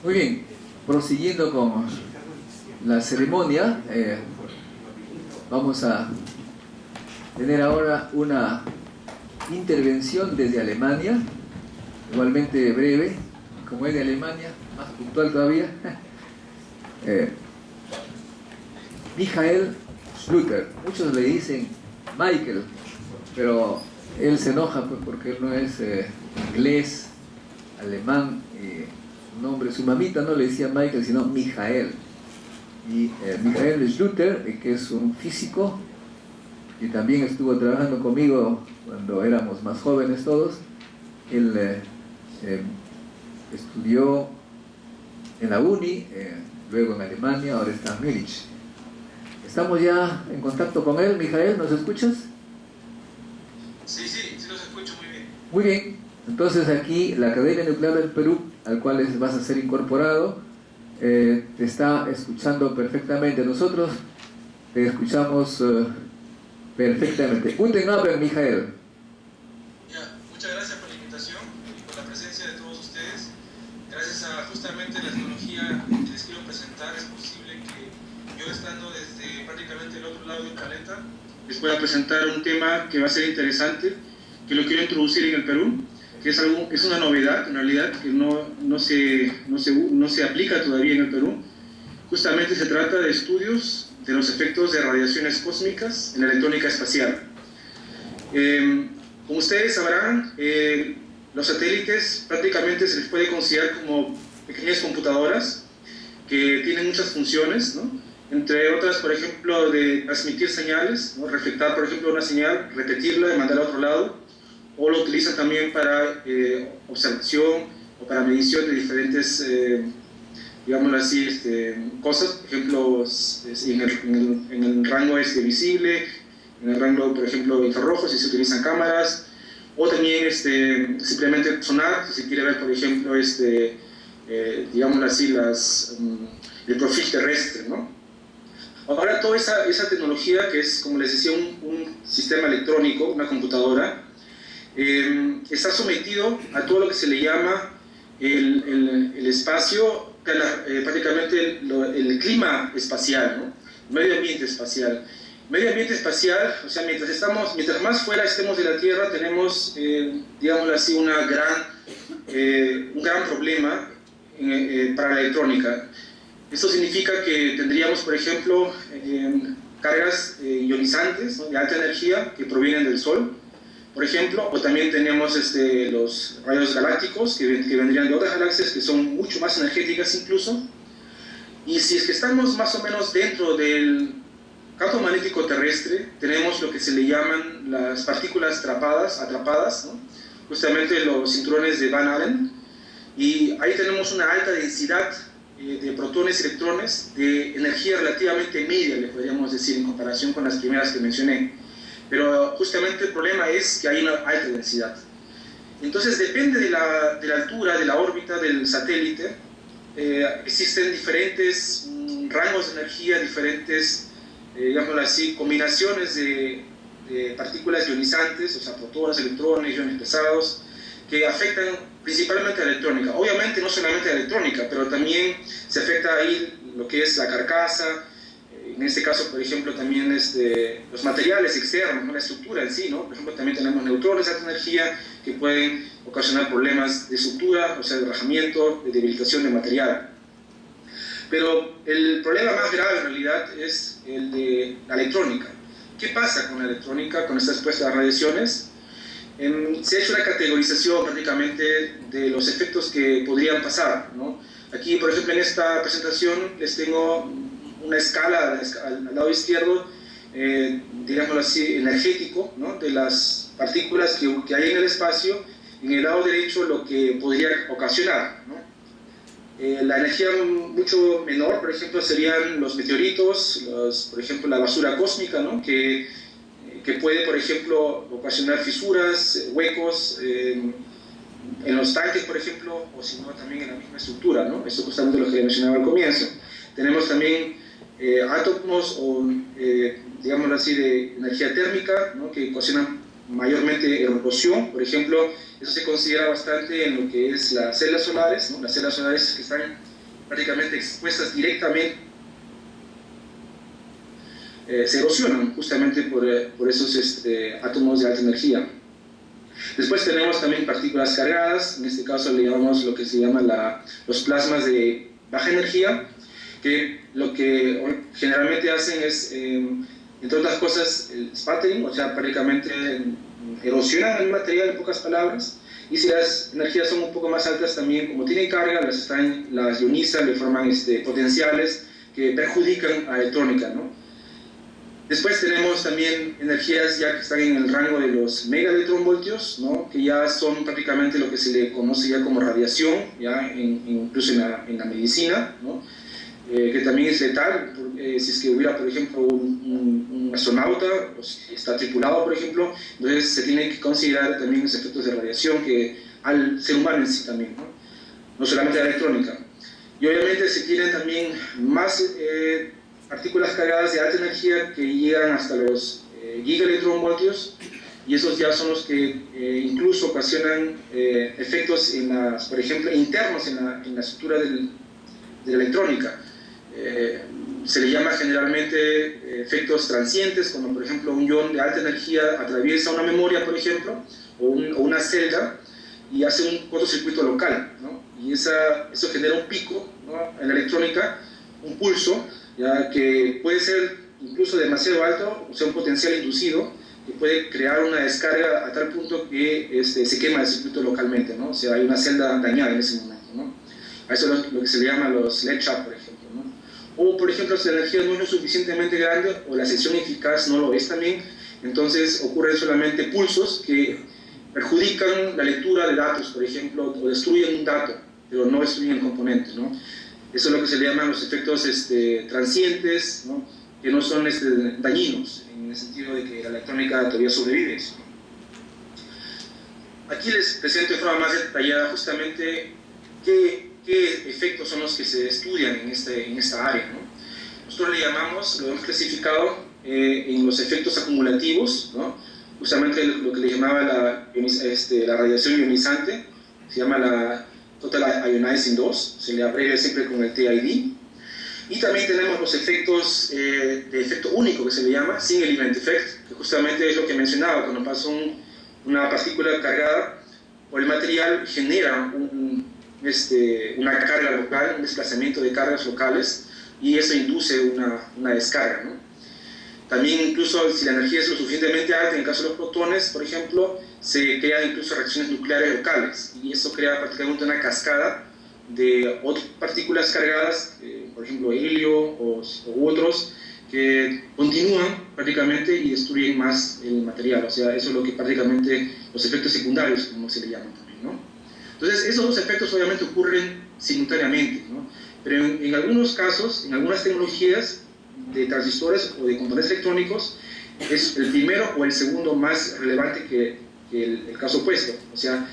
Muy bien, prosiguiendo con la ceremonia, vamos a tener ahora una intervención desde Alemania, igualmente breve, como es de Alemania, más puntual todavía. Michael Schlüter, muchos le dicen Michael, pero él se enoja pues, porque él no es inglés, alemán, su mamita no le decía Michael sino Michael. Y Michael Schlüter, que es un físico y también estuvo trabajando conmigo cuando éramos más jóvenes todos. Él estudió en la uni, luego en Alemania, ahora está en Múnich. Estamos ya en contacto con él. Michael, ¿nos escuchas? Sí, los escucho muy bien. Muy bien, entonces aquí la Academia Nuclear del Perú, al cual vas a ser incorporado, te está escuchando perfectamente. Nosotros te escuchamos perfectamente. Guten Abend, Michael. Ya, muchas gracias por la invitación y por la presencia de todos ustedes. Gracias a justamente la tecnología que les quiero presentar, es posible que yo, estando desde prácticamente el otro lado del planeta, les pueda presentar un tema que va a ser interesante, que lo quiero introducir en el Perú, que es una novedad, en realidad, que no se aplica todavía en el Perú. Justamente se trata de estudios de los efectos de radiaciones cósmicas en la electrónica espacial. Como ustedes sabrán, los satélites prácticamente se les puede considerar como pequeñas computadoras que tienen muchas funciones, ¿no? Entre otras, por ejemplo, de transmitir señales, ¿no? Reflectar, por ejemplo, una señal, repetirla y mandarla a otro lado, o lo utilizan también para observación o para medición de diferentes, digámoslo así, cosas, por ejemplo, en el rango visible, en el rango, por ejemplo, infrarrojo, si se utilizan cámaras, o también simplemente sonar, si se quiere ver, por ejemplo, digámoslo así, el perfil terrestre, ¿no? Ahora toda esa tecnología, que es, como les decía, un sistema electrónico, una computadora, está sometido a todo lo que se le llama el espacio, prácticamente el clima espacial, ¿no? Medio ambiente espacial. Medio ambiente espacial, o sea, mientras más fuera estemos de la Tierra, tenemos, digámoslo así, un gran problema para la electrónica. Esto significa que tendríamos, por ejemplo, cargas ionizantes, ¿no? De alta energía que provienen del Sol, por ejemplo, o también tenemos los rayos galácticos que vendrían de otras galaxias que son mucho más energéticas incluso. Y si es que estamos más o menos dentro del campo magnético terrestre, tenemos lo que se le llaman las partículas atrapadas, ¿no? Justamente los cinturones de Van Allen, y ahí tenemos una alta densidad de protones y electrones de energía relativamente media, le podríamos decir, en comparación con las primeras que mencioné. Pero justamente el problema es que hay una alta densidad. Entonces depende de la altura, de la órbita del satélite, existen diferentes rangos de energía, diferentes, digámoslo así, combinaciones de partículas ionizantes, o sea, protones, electrones, iones pesados, que afectan principalmente a la electrónica. Obviamente no solamente a la electrónica, pero también se afecta ahí lo que es la carcasa, en este caso, por ejemplo, también los materiales externos, ¿no? La estructura en sí, ¿no? Por ejemplo, también tenemos neutrones de alta energía que pueden ocasionar problemas de estructura, o sea, de rajamiento, de debilitación de material. Pero el problema más grave en realidad es el de la electrónica. ¿Qué pasa con la electrónica, con esta expuesta a radiaciones? Se ha hecho una categorización prácticamente de los efectos que podrían pasar, ¿no? Aquí, por ejemplo, en esta presentación les tengo una escala al lado izquierdo, digámoslo así, energético, ¿no? De las partículas que hay en el espacio, en el lado derecho lo que podría ocasionar, ¿no? La energía mucho menor, por ejemplo, serían los meteoritos, por ejemplo, la basura cósmica, ¿no? Que puede, por ejemplo, ocasionar fisuras, huecos en los tanques, por ejemplo, o si no, también en la misma estructura, ¿no? Eso justamente lo que mencionaba al comienzo. Tenemos también átomos o, digámoslo así, de energía térmica, ¿no? Que ocasionan mayormente erosión, por ejemplo. Eso se considera bastante en lo que es las células solares, ¿no? Las células solares que están prácticamente expuestas directamente, se erosionan justamente por esos átomos de alta energía. Después tenemos también partículas cargadas, en este caso le llamamos lo que se llama los plasmas de baja energía, que lo que generalmente hacen es, entre otras cosas, el sputtering, o sea, prácticamente erosionan el material, en pocas palabras, y si las energías son un poco más altas también, como tienen carga, las ionizan, le forman potenciales que perjudican a la electrónica, ¿no? Después tenemos también energías ya que están en el rango de los megaelectronvoltios, ¿no? Que ya son prácticamente lo que se le conoce ya como radiación, ya incluso en la medicina, ¿no? Que también es letal, si es que hubiera, por ejemplo, un astronauta, o si está tripulado, por ejemplo, entonces se tiene que considerar también los efectos de radiación que al ser humano en sí también, no solamente la electrónica. Y obviamente se tienen también más partículas cargadas de alta energía que llegan hasta los gigaelectronvoltios, y esos ya son los que incluso ocasionan efectos, por ejemplo, internos en la estructura de la electrónica. Se le llama generalmente efectos transientes, como por ejemplo un ion de alta energía atraviesa una memoria, por ejemplo, o una celda y hace un cortocircuito local, ¿no? Y eso genera un pico, ¿no?, en la electrónica, un pulso, ya que puede ser incluso demasiado alto, o sea, un potencial inducido, que puede crear una descarga a tal punto que se quema el circuito localmente, ¿no? O sea, hay una celda dañada en ese momento, ¿no? A eso es lo que se le llama los LED trap, por ejemplo, ¿no? O, por ejemplo, si la energía no es lo suficientemente grande o la sección eficaz no lo es también, entonces ocurren solamente pulsos que perjudican la lectura de datos, por ejemplo, o destruyen un dato, pero no destruyen el componente, ¿no? Eso es lo que se le llaman los efectos transientes, ¿no?, que no son dañinos, en el sentido de que la electrónica todavía sobrevive. Aquí les presento de forma más detallada justamente qué efectos son los que se estudian en esta área, ¿no? Nosotros lo hemos clasificado en los efectos acumulativos, ¿no? Justamente lo que le llamaba la radiación ionizante, se llama la Total Ionizing Dose, se le abrevia siempre con el TID. Y también tenemos los efectos de efecto único, que se le llama Single Event Effect, que justamente es lo que mencionaba, cuando pasa una partícula cargada por el material, genera una carga local, un desplazamiento de cargas locales, y eso induce una descarga, ¿no? También incluso si la energía es lo suficientemente alta, en el caso de los protones, por ejemplo, se crean incluso reacciones nucleares locales, y eso crea prácticamente una cascada de otras partículas cargadas, por ejemplo helio u otros, que continúan prácticamente y destruyen más el material. O sea, eso es lo que prácticamente los efectos secundarios, como se le llaman también, ¿no? Entonces, esos dos efectos obviamente ocurren simultáneamente, ¿no? Pero en algunos casos, en algunas tecnologías de transistores o de componentes electrónicos, es el primero o el segundo más relevante que el caso opuesto. O sea,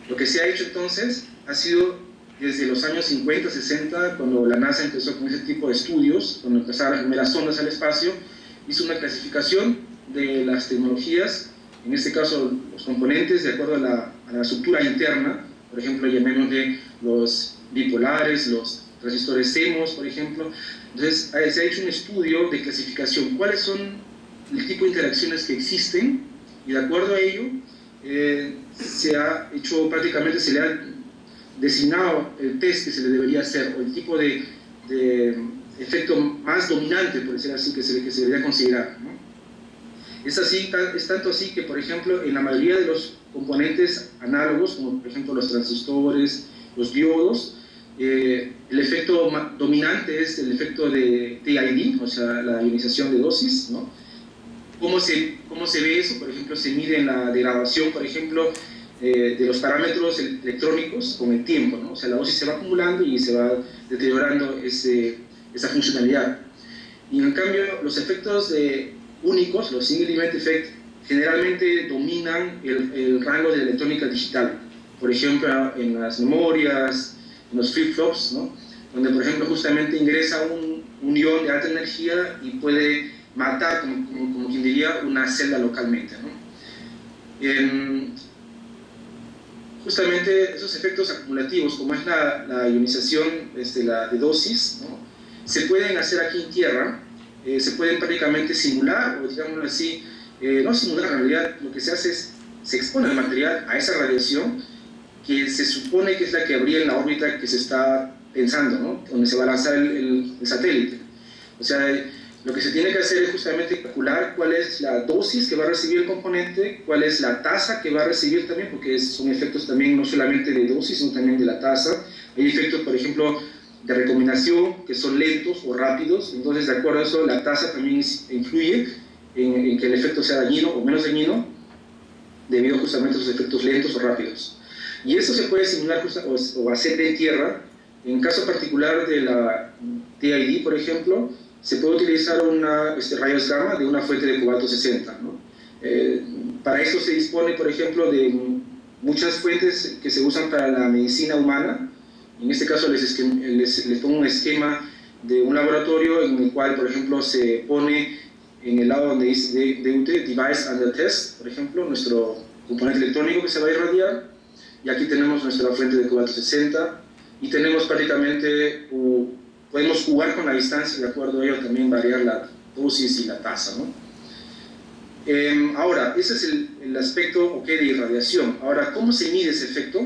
lo que se ha hecho entonces ha sido desde los años 50, 60, cuando la NASA empezó con ese tipo de estudios, cuando empezaron las primeras sondas al espacio, hizo una clasificación de las tecnologías, en este caso los componentes, de acuerdo a la estructura interna. Por ejemplo, llamémosle los bipolares, los transistores CMOS, por ejemplo. Entonces, se ha hecho un estudio de clasificación, cuáles son el tipo de interacciones que existen, y de acuerdo a ello, se ha hecho prácticamente, se le ha designado el test que se le debería hacer, o el tipo de efecto más dominante, por decir así, que se debería considerar, ¿no? Es tanto así que, por ejemplo, en la mayoría de los componentes análogos, como por ejemplo los transistores, los diodos, el efecto dominante es el efecto de TID, o sea, la ionización de dosis, ¿no? ¿Cómo se ve eso? Por ejemplo, se mide en la degradación, por ejemplo, de los parámetros electrónicos con el tiempo, ¿no? O sea, la dosis se va acumulando y se va deteriorando esa funcionalidad. Y en cambio, los efectos únicos, los Single Event Effect, generalmente dominan el rango de la electrónica digital. Por ejemplo, en las memorias, en los flip-flops, ¿no? Donde, por ejemplo, justamente ingresa un ion de alta energía y puede matar, como quien diría, una celda localmente, ¿no? justamente esos efectos acumulativos, como es la ionización de dosis, ¿no? Se pueden hacer aquí en Tierra, se pueden prácticamente simular, o digámoslo así, no simular, en realidad lo que se hace es, se expone el material a esa radiación que se supone que es la que habría en la órbita que se está pensando, ¿no? Donde se va a lanzar el satélite. O sea, lo que se tiene que hacer es justamente calcular cuál es la dosis que va a recibir el componente, cuál es la tasa que va a recibir también, porque son efectos también no solamente de dosis, sino también de la tasa. Hay efectos, por ejemplo, de recombinación, que son lentos o rápidos, entonces de acuerdo a eso la tasa también influye en que el efecto sea dañino o menos dañino, debido justamente a esos efectos lentos o rápidos. Y eso se puede simular o hacer en tierra. En caso particular de la TID, por ejemplo, se puede utilizar rayos gamma de una fuente de cobalto 60, ¿no? Para eso se dispone, por ejemplo, de muchas fuentes que se usan para la medicina humana. En este caso les pongo un esquema de un laboratorio en el cual, por ejemplo, se pone en el lado donde dice DUT, Device Under Test, por ejemplo, nuestro componente electrónico que se va a irradiar, y aquí tenemos nuestra fuente de cobalto 60, y tenemos prácticamente, podemos jugar con la distancia, de acuerdo a ello también variar la dosis y la tasa, ¿no? Ahora, ese es el aspecto de irradiación. Ahora, ¿cómo se mide ese efecto?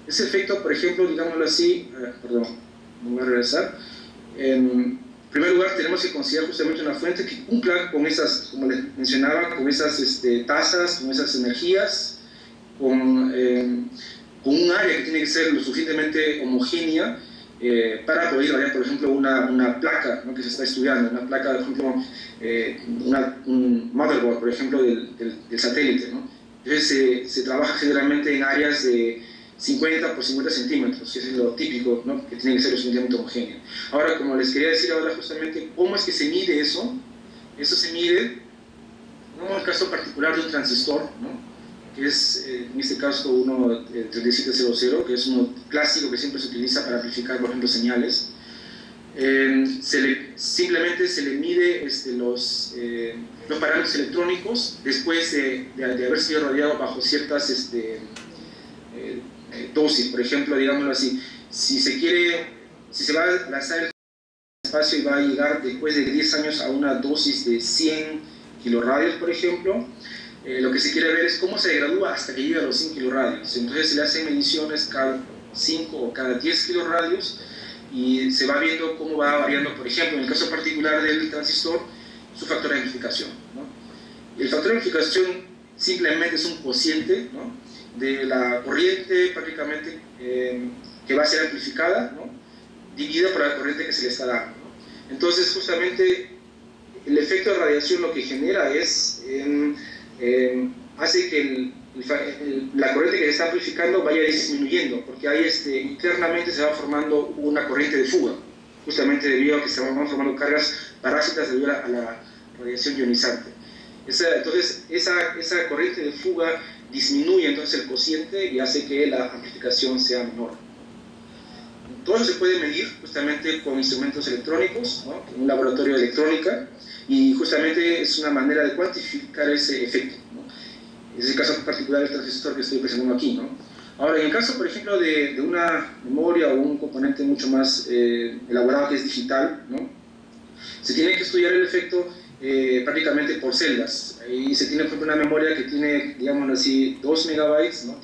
Ese efecto, por ejemplo, digámoslo así, voy a regresar. En primer lugar, tenemos que considerar justamente una fuente que cumpla con esas, como les mencionaba, con esas tasas, con esas energías, con un área que tiene que ser lo suficientemente homogénea para poder irradiar, por ejemplo, una placa, ¿no?, que se está estudiando, una placa, por ejemplo, un motherboard, por ejemplo, del satélite, ¿no? Entonces se trabaja generalmente en áreas de 50 por 50 centímetros, que es lo típico, ¿no?, que tiene que ser lo suficientemente homogéneo. Ahora, como les quería decir ahora justamente, ¿cómo es que se mide eso? Eso se mide, no en el caso particular de un transistor, ¿no?, que es en este caso uno 3700, que es uno clásico que siempre se utiliza para amplificar, por ejemplo, señales. Simplemente se le mide los parámetros electrónicos después de haber sido rodeado bajo ciertas dosis. Por ejemplo, digámoslo así, si se va a lanzar el espacio y va a llegar después de 10 años a una dosis de 100 kiloradios, por ejemplo, lo que se quiere ver es cómo se gradúa hasta que llegue a los 100 kiloradios. Entonces se le hacen mediciones cada 5 o cada 10 kiloradios y se va viendo cómo va variando, por ejemplo, en el caso particular del transistor, su factor de amplificación, ¿no? El factor de amplificación simplemente es un cociente, ¿no?, de la corriente prácticamente que va a ser amplificada, ¿no?, dividida por la corriente que se le está dando, ¿no? Entonces justamente el efecto de radiación lo que genera es hace que la corriente que se está amplificando vaya disminuyendo, porque ahí internamente se va formando una corriente de fuga, justamente debido a que se van formando cargas parásitas debido a la radiación ionizante. Entonces esa corriente de fuga disminuye entonces el cociente y hace que la amplificación sea menor. Todo eso se puede medir justamente con instrumentos electrónicos, ¿no?, en un laboratorio de electrónica, y justamente es una manera de cuantificar ese efecto, ¿no? Es el caso particular del transistor que estoy presentando aquí, ¿no? Ahora, en el caso, por ejemplo, de una memoria o un componente mucho más elaborado que es digital, ¿no?, se tiene que estudiar el efecto prácticamente por celdas. Y se tiene, por ejemplo, una memoria que tiene, digámoslo así, 2 megabytes, ¿no?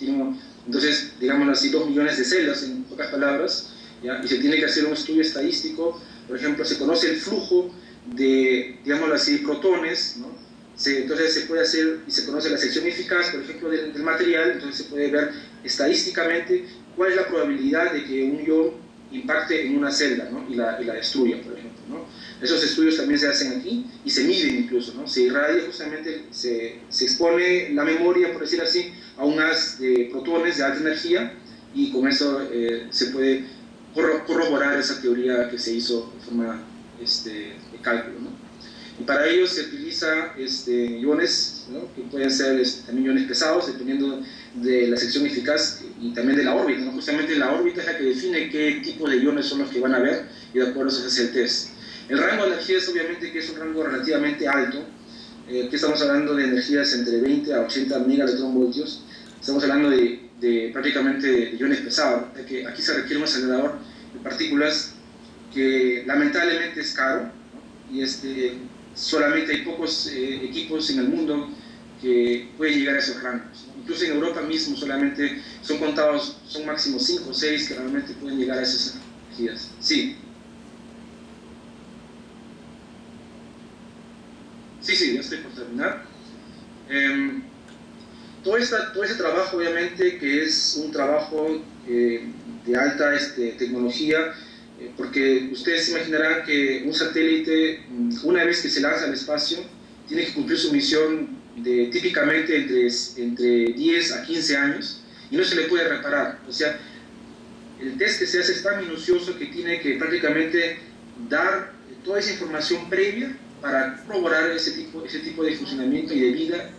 Entonces, digámoslo así, 2 millones de celdas, en pocas palabras, ¿ya? Y se tiene que hacer un estudio estadístico. Por ejemplo, se conoce el flujo de, digámoslo así, protones, ¿no? Entonces se puede hacer, y se conoce la sección eficaz, por ejemplo, del material. Entonces se puede ver estadísticamente cuál es la probabilidad de que un ion impacte en una celda, ¿no?, y la destruya, por ejemplo, ¿no? Esos estudios también se hacen aquí y se miden incluso, ¿no? Se irradia justamente, se expone la memoria, por decir así, a un haz de protones de alta energía, y con eso se puede corroborar esa teoría que se hizo en forma de cálculo, ¿no? Y para ello se utiliza iones, ¿no?, que pueden ser también iones pesados, dependiendo de la sección eficaz y también de la órbita, ¿no? Justamente la órbita es la que define qué tipo de iones son los que van a haber, y de acuerdo a eso se hace el test. El rango de energías, obviamente, que es un rango relativamente alto, que estamos hablando de energías entre 20 a 80 megaelectronvoltios. Estamos hablando de prácticamente de iones pesados, ya que aquí se requiere un acelerador de partículas que lamentablemente es caro, ¿no? Y solamente hay pocos equipos en el mundo que pueden llegar a esos rangos, ¿no? Incluso en Europa mismo solamente son contados, son máximo 5 o 6 que realmente pueden llegar a esas energías. Sí. Sí, ya estoy por terminar. Todo ese trabajo, obviamente, que es un trabajo de alta tecnología, porque ustedes imaginarán que un satélite, una vez que se lanza al espacio, tiene que cumplir su misión típicamente entre 10 a 15 años, y no se le puede reparar. O sea, el test que se hace es tan minucioso que tiene que prácticamente dar toda esa información previa para corroborar ese tipo de funcionamiento y de vida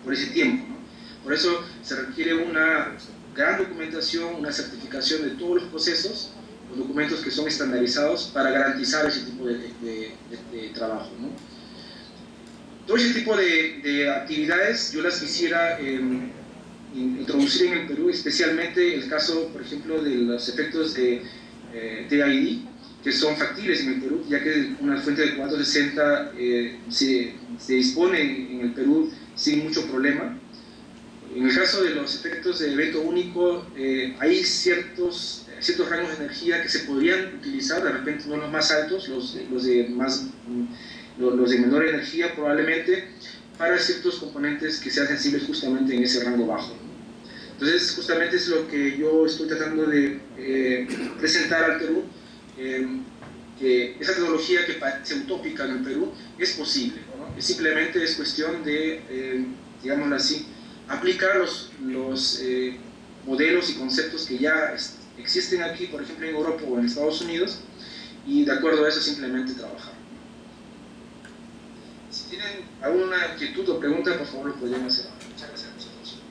por ese tiempo, ¿no? Por eso se requiere una gran documentación, una certificación de todos los procesos, los documentos que son estandarizados para garantizar ese tipo de trabajo, ¿no? Todo ese tipo de actividades yo las quisiera introducir en el Perú, especialmente el caso, por ejemplo, de los efectos de TID, que son factibles en el Perú, ya que una fuente de 460 se dispone en el Perú sin mucho problema. En el caso de los efectos de evento único, hay ciertos rangos de energía que se podrían utilizar, de repente no los más altos, los de menor energía probablemente, para ciertos componentes que sean sensibles justamente en ese rango bajo. Entonces, justamente es lo que yo estoy tratando de presentar al Perú, que esa tecnología que parece utópica en el Perú es posible, ¿no? Simplemente es cuestión de, digámoslo así, aplicar los modelos y conceptos que ya existen aquí, por ejemplo en Europa o en Estados Unidos, y de acuerdo a eso simplemente trabajar. Si tienen alguna inquietud o pregunta, por favor lo podrían hacer. Muchas gracias a vosotros.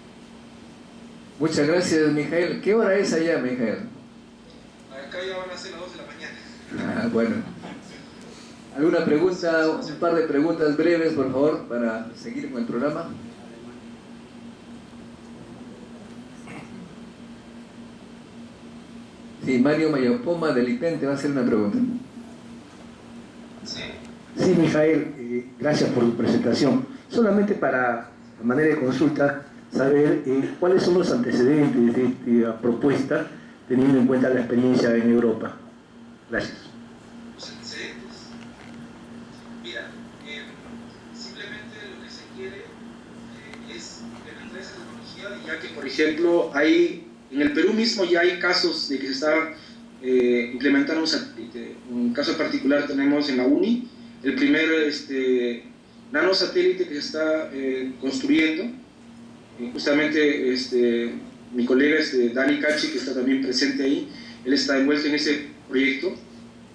Muchas gracias, Mijael. ¿Qué hora es allá, Mijael? Acá ya van a ser las 2 de la mañana. Ah, bueno. ¿Alguna pregunta? Un par de preguntas breves, por favor, para seguir con el programa. Sí, Mario Mayapoma del IPEN te va a hacer una pregunta. Sí, Mijael, gracias por tu presentación. Solamente para, a manera de consulta, saber cuáles son los antecedentes de esta propuesta, teniendo en cuenta la experiencia en Europa. Gracias. Los antecedentes. Mira, simplemente lo que se quiere es implementar esa tecnología, ya que, por ejemplo, en el Perú mismo ya hay casos de que se está implementando un satélite. Un caso particular tenemos en la UNI, el primer nanosatélite que se está construyendo. Justamente mi colega Dani Cachi, que está también presente ahí, él está envuelto en ese proyecto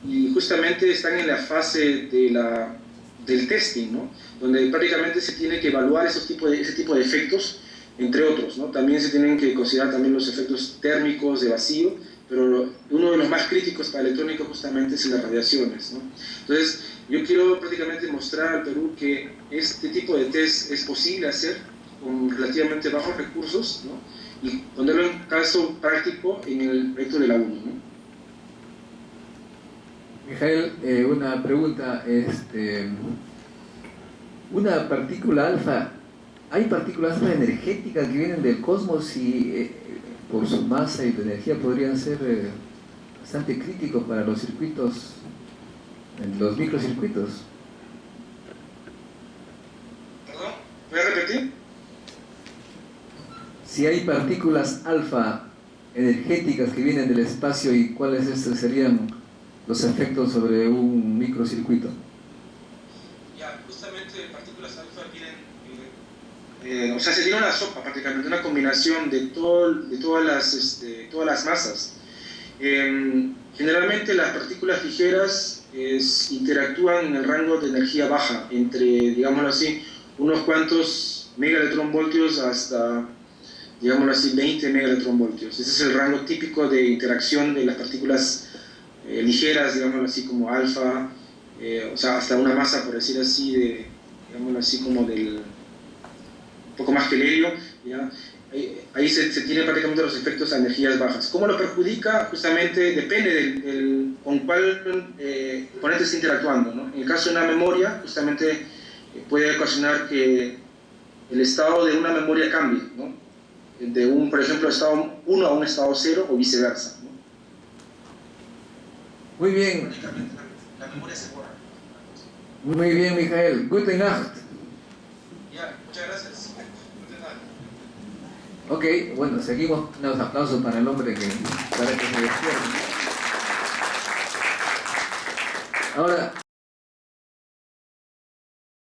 y justamente están en la fase del testing, ¿no? Donde prácticamente se tiene que evaluar ese tipo de efectos, entre otros, ¿no? También se tienen que considerar también los efectos térmicos de vacío, pero uno de los más críticos para electrónica justamente es las radiaciones, ¿no? Entonces yo quiero prácticamente mostrar al Perú que este tipo de test es posible hacer con relativamente bajos recursos, ¿no? Y ponerlo en caso práctico en el proyecto de la UNI, ¿no? Mijael, una pregunta. Una partícula alfa, ¿hay partículas alfa energéticas que vienen del cosmos y por su masa y de energía podrían ser bastante críticos para los circuitos, los microcircuitos? ¿Perdón? ¿Voy a repetir? Si hay partículas alfa energéticas que vienen del espacio y cuáles serían los efectos sobre un microcircuito. Ya, justamente partículas alfa vienen, o sea, se tiene una sopa prácticamente, una combinación de todas las masas. Generalmente las partículas ligeras interactúan en el rango de energía baja, entre, digámoslo así, unos cuantos megaelectronvoltios hasta, digámoslo así, 20 megaelectronvoltios. Ese es el rango típico de interacción de las partículas ligeras, digámoslo así, como alfa, o sea, hasta una masa, por decir así, digámoslo así, como un poco más que el helio, ¿ya? ahí se tienen prácticamente los efectos a energías bajas. ¿Cómo lo perjudica? Justamente depende con cuál componente esté interactuando, ¿no? En el caso de una memoria, justamente puede ocasionar que el estado de una memoria cambie, ¿no? De por ejemplo, estado 1 a un estado 0 o viceversa, ¿no? Muy bien. La memoria se borra. Muy bien, Mijael. Guten Nacht. Ya, muchas gracias. Ok, bueno, seguimos. Unos aplausos para el hombre para que se despierte. Ahora,